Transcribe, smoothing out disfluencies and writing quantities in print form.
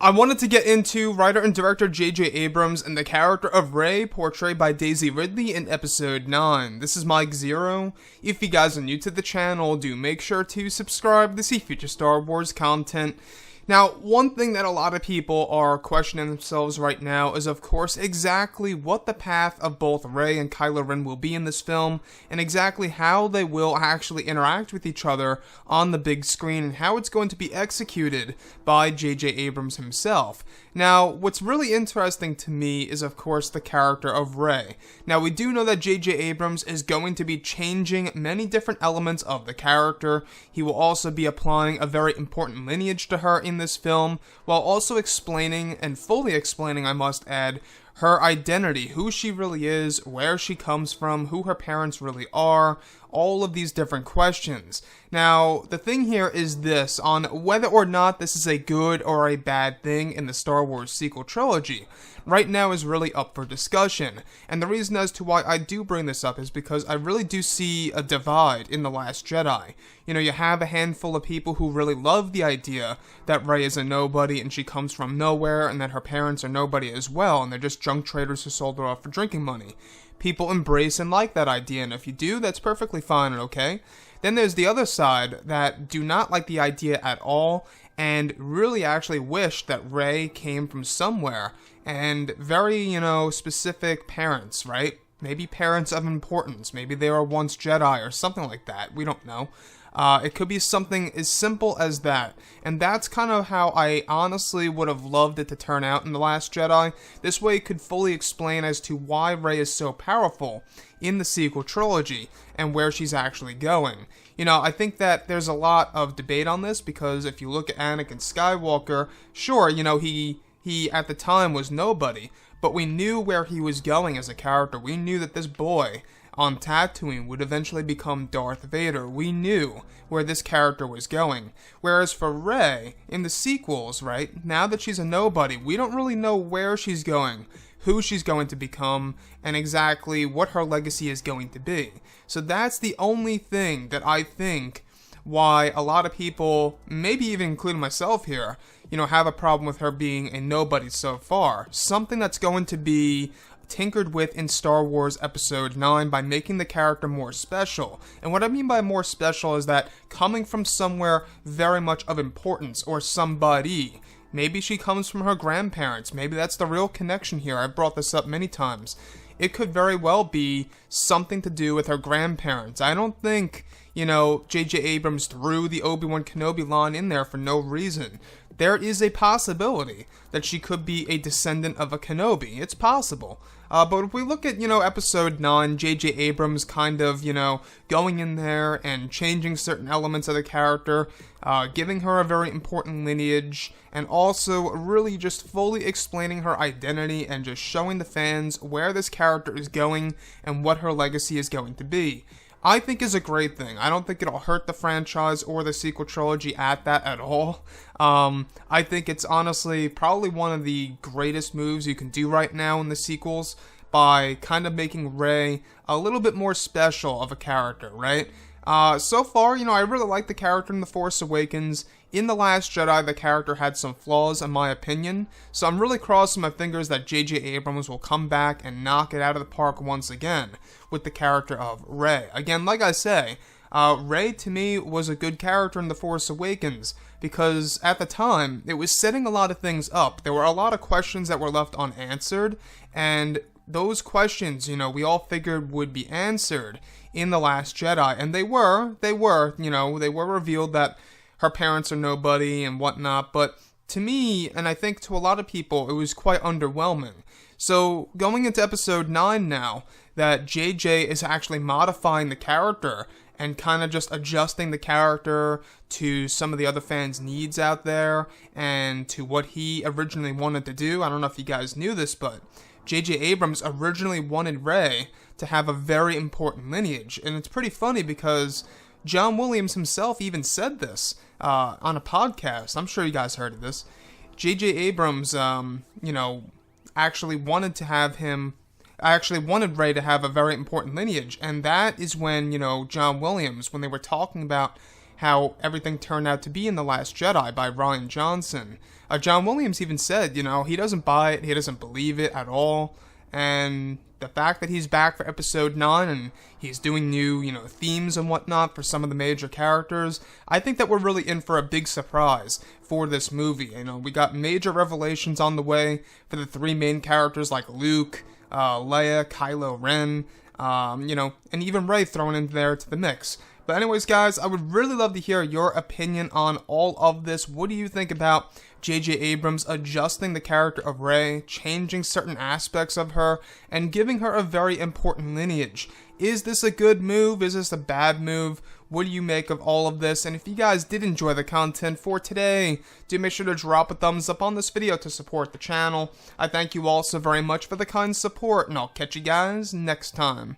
I wanted to get into writer and director J.J. Abrams and the character of Rey, portrayed by Daisy Ridley in Episode 9. This is Mike Zero. If you guys are new to the channel, do make sure to subscribe to see future Star Wars content. Now, one thing that a lot of people are questioning themselves right now is, of course, exactly what the path of both Rey and Kylo Ren will be in this film, and exactly how they will actually interact with each other on the big screen, and how it's going to be executed by J.J. Abrams himself. Now, what's really interesting to me is, of course, the character of Rey. Now, we do know that J.J. Abrams is going to be changing many different elements of the character. He will also be applying a very important lineage to her in this film, while also explaining, and fully explaining, I must add, her identity, who she really is, where she comes from, who her parents really are, all of these different questions. Now, the thing here is this, on whether or not this is a good or a bad thing in the Star Wars sequel trilogy, right now is really up for discussion. And the reason as to why I do bring this up is because I really do see a divide in The Last Jedi. You know, you have a handful of people who really love the idea that Rey is a nobody and she comes from nowhere, and that her parents are nobody as well, and they're just junk traders who sold her off for drinking money. People embrace and like that idea, and if you do, that's perfectly fine and okay. Then there's the other side that do not like the idea at all, and really actually wish that Rey came from somewhere, and very, specific parents, right? Maybe parents of importance, maybe they were once Jedi or something like that, we don't know. It could be something as simple as that, and that's kind of how I honestly would have loved it to turn out in The Last Jedi. This way it could fully explain as to why Rey is so powerful in the sequel trilogy, and where she's actually going. I think that there's a lot of debate on this, because if you look at Anakin Skywalker, sure, he at the time was nobody, but we knew where he was going as a character. We knew that this boy on Tatooine would eventually become Darth Vader. We knew where this character was going. Whereas for Rey, in the sequels, right, now that she's a nobody, we don't really know where she's going, who she's going to become, and exactly what her legacy is going to be. So that's the only thing that I think why a lot of people, maybe even including myself here, have a problem with her being a nobody so far. Something that's going to be tinkered with in Star Wars Episode 9 by making the character more special. And what I mean by more special is that coming from somewhere very much of importance, or somebody. Maybe she comes from her grandparents. Maybe that's the real connection here. I've brought this up many times. It could very well be something to do with her grandparents. I don't think, J.J. Abrams threw the Obi-Wan Kenobi line in there for no reason. There is a possibility that she could be a descendant of a Kenobi. It's possible. But if we look at, Episode 9, J.J. Abrams kind of, going in there and changing certain elements of the character, giving her a very important lineage, and also really just fully explaining her identity and just showing the fans where this character is going and what her legacy is going to be, I think is a great thing. I don't think it'll hurt the franchise or the sequel trilogy at all. I think it's honestly probably one of the greatest moves you can do right now in the sequels, by kind of making Rey a little bit more special of a character, right? So far, I really like the character in The Force Awakens. In The Last Jedi, the character had some flaws, in my opinion, so I'm really crossing my fingers that J.J. Abrams will come back and knock it out of the park once again with the character of Rey. Again, like I say, Rey to me was a good character in The Force Awakens, because at the time, it was setting a lot of things up. There were a lot of questions that were left unanswered, and those questions, we all figured would be answered in The Last Jedi, and they were revealed that her parents are nobody and whatnot, but to me, and I think to a lot of people, it was quite underwhelming. So, going into Episode 9 now, that JJ is actually modifying the character and kind of just adjusting the character to some of the other fans' needs out there, and to what he originally wanted to do. I don't know if you guys knew this, but J.J. Abrams originally wanted Rey to have a very important lineage, and it's pretty funny because John Williams himself even said this on a podcast. I'm sure you guys heard of this. J.J. Abrams, actually wanted Rey to have a very important lineage, and that is when, John Williams, when they were talking about how everything turned out to be in The Last Jedi by Rian Johnson. John Williams even said, he doesn't buy it, he doesn't believe it at all, and the fact that he's back for episode 9 and he's doing new, themes and whatnot for some of the major characters, I think that we're really in for a big surprise for this movie. We got major revelations on the way for the 3 main characters like Luke, Leia, Kylo Ren, and even Rey thrown in there to the mix. But anyways, guys, I would really love to hear your opinion on all of this. What do you think about J.J. Abrams adjusting the character of Rey, changing certain aspects of her, and giving her a very important lineage? Is this a good move? Is this a bad move? What do you make of all of this? And if you guys did enjoy the content for today, do make sure to drop a thumbs up on this video to support the channel. I thank you all so very much for the kind support, and I'll catch you guys next time.